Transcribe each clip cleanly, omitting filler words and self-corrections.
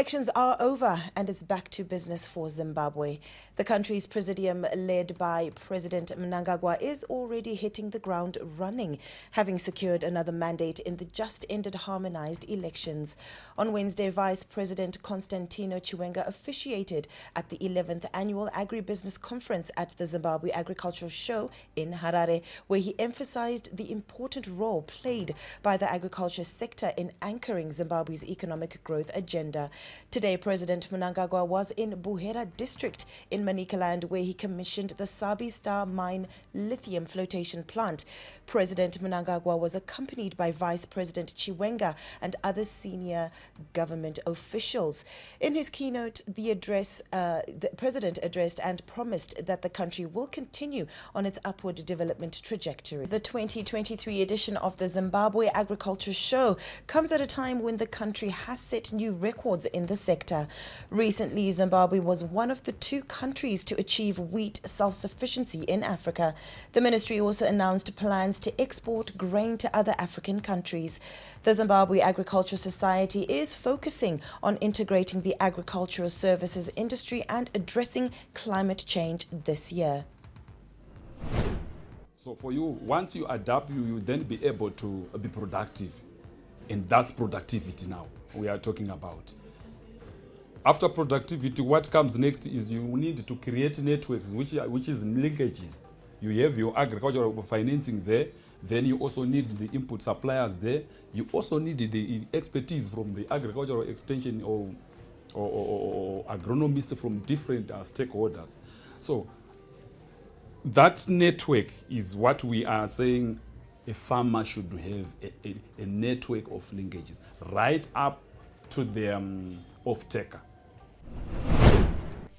Elections are over and it's back to business for Zimbabwe. The country's presidium, led by President Mnangagwa, is already hitting the ground running, having secured another mandate in the just-ended harmonized elections. On Wednesday, Vice President Constantino Chiwenga officiated at the 11th Annual Agribusiness Conference at the Zimbabwe Agricultural Show in Harare, where he emphasized the important role played by the agriculture sector in anchoring Zimbabwe's economic growth agenda. Today, President Mnangagwa was in Buhera district in Manicaland, where he commissioned the Sabi Star Mine lithium flotation plant. President Mnangagwa was accompanied by Vice President Chiwenga and other senior government officials. In his keynote, the president addressed and promised that the country will continue on its upward development trajectory. The 2023 edition of the Zimbabwe Agriculture Show comes at a time when the country has set new records in the sector. Recently, Zimbabwe was one of the 2 countries to achieve wheat self-sufficiency in Africa. The ministry also announced plans to export grain to other African countries. The Zimbabwe Agricultural Society is focusing on integrating the agricultural services industry and addressing climate change this year. So for you, once you adapt, you will then be able to be productive. And that's productivity now we are talking about. After productivity, what comes next is you need to create networks, which is linkages. You have your agricultural financing there. Then you also need the input suppliers there. You also need the expertise from the agricultural extension or agronomists from different stakeholders. So that network is what we are saying a farmer should have, a network of linkages right up to the off-taker.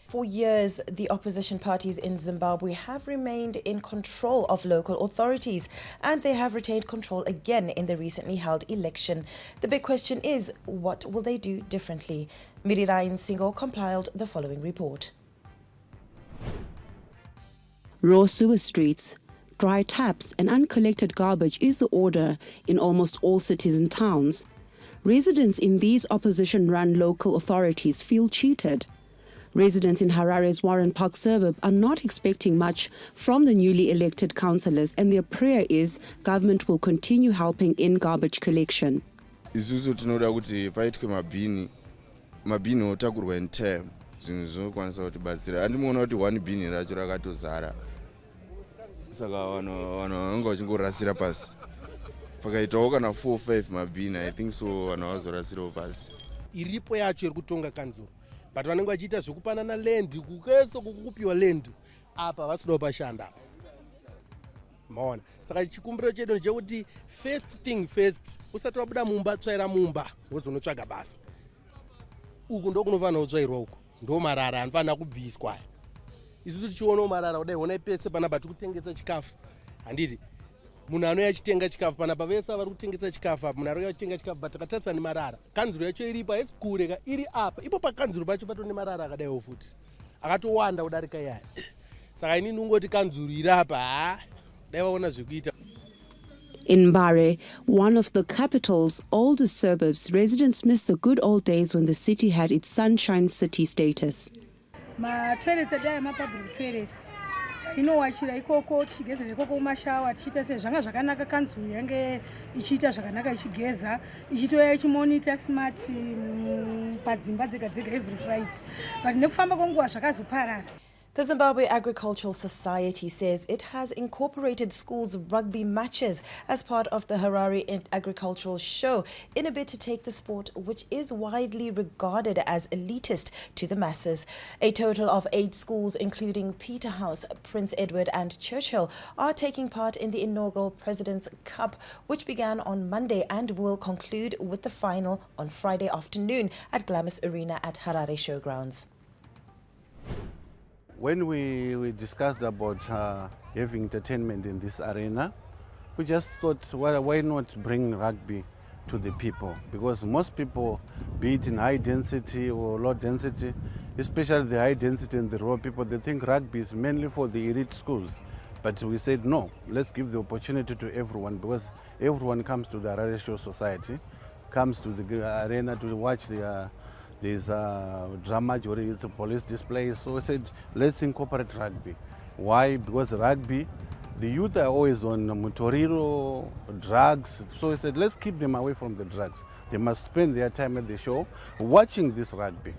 For years, the opposition parties in Zimbabwe have remained in control of local authorities, and they have retained control again in the recently held election. The big question is, what will they do differently? Mirirai Nsingo compiled the following report. Raw sewer streets, dry taps and uncollected garbage is the order in almost all cities and towns. Residents in these opposition-run local authorities feel cheated. Residents in Harare's Warren Park suburb are not expecting much from the newly elected councillors, and their prayer is government will continue helping in garbage collection. Isusu tinoda kuti paitwe mabhini otakurwa in term zvinhu zvinokwanisa kutibatsira. Handimuona kuti 1 bhini racho rakatozara. Saka vanhu vanenge vachingorasira pasi. Pakaitawo kana 4-5 mabhini, I think so vanhu havazorasirawo pasi. Iripo yacho iri kutonga kanzuro. But vanenge vachiita zvekupanana land, kukeso kukupiwa land, apa vasudawo pashanda apa. Maona. Saka chikumbiro chedu ndechekuti first thing first, usati wabuda mumba tsvaira mumba, wozonotsvaga basa. Uku ndokunofanira kutsvairwa uku. Ndo marara anofanira kubviswa. Isusu tichiona marara kudai honai pese panapa tiri kutengesa chikafu. Handiti munhu anouya achitenga chikafu panapa vese vari kutengesa chikafu apa, munhu ari kutenga chikafu but takatarisa nemarara. Kanzuro yacho iripo haisi kure iri apa. Ipo pakanzuro pacho patone marara akadaiwo futi. Akatowanda kudarika iyaya. Saka inini ndingoti kanzuro iri apa dai vaona zvekuita. In Mbare, one of the capital's oldest suburbs, residents miss the good old days when the city had its sunshine city status. Toilets are public toilets. Chainowachira ikoko tichigeza ikoko kumashawa tichiita sezvanga zvakanaka kanzuro yange ichiita zvakanaka ichigeza ichitoya ichimonita smart padzimba dzega dzega every Friday. But nekufamba kwenguva zvakazoparara. The Zimbabwe Agricultural Society says it has incorporated schools' rugby matches as part of the Harare Agricultural Show in a bid to take the sport, which is widely regarded as elitist, to the masses. A total of 8 schools, including Peterhouse, Prince Edward and Churchill, are taking part in the inaugural President's Cup, which began on Monday and will conclude with the final on Friday afternoon at Glamis Arena at Harare Showgrounds. When we discussed about having entertainment in this arena, we just thought, why not bring rugby to the people? Because most people, be it in high density or low density, especially the high density and the raw people, they think rugby is mainly for the elite schools. But we said, no, let's give the opportunity to everyone, because everyone comes to the Harare Show Society, comes to the arena to watch there's drama during it's a police display. So we said, let's incorporate rugby. Why? Because rugby, the youth are always on motoriro, drugs. So we said, let's keep them away from the drugs. They must spend their time at the show watching this rugby.